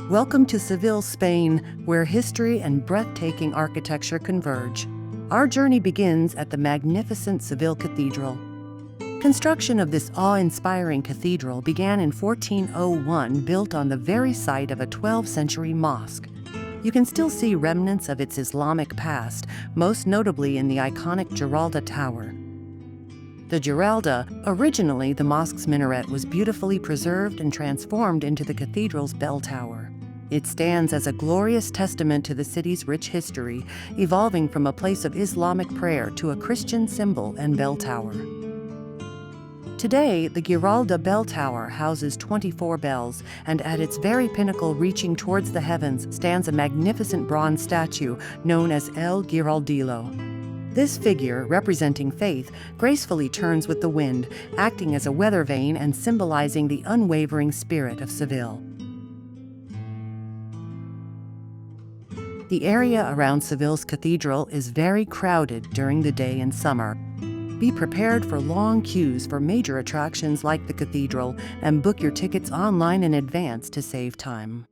Welcome to Seville, Spain, where history and breathtaking architecture converge. Our journey begins at the magnificent Seville Cathedral. Construction of this awe-inspiring cathedral began in 1401, built on the very site of a 12th century mosque. You can still see remnants of its Islamic past, most notably in the iconic Giralda Tower. The Giralda, originally the mosque's minaret, was beautifully preserved and transformed into the cathedral's bell tower. It stands as a glorious testament to the city's rich history, evolving from a place of Islamic prayer to a Christian symbol and bell tower. Today, the Giralda bell tower houses 24 bells, and at its very pinnacle, reaching towards the heavens, stands a magnificent bronze statue known as El Giraldillo. This figure, representing faith, gracefully turns with the wind, acting as a weather vane and symbolizing the unwavering spirit of Seville. The area around Seville's cathedral is very crowded during the day in summer. Be prepared for long queues for major attractions like the cathedral, and book your tickets online in advance to save time.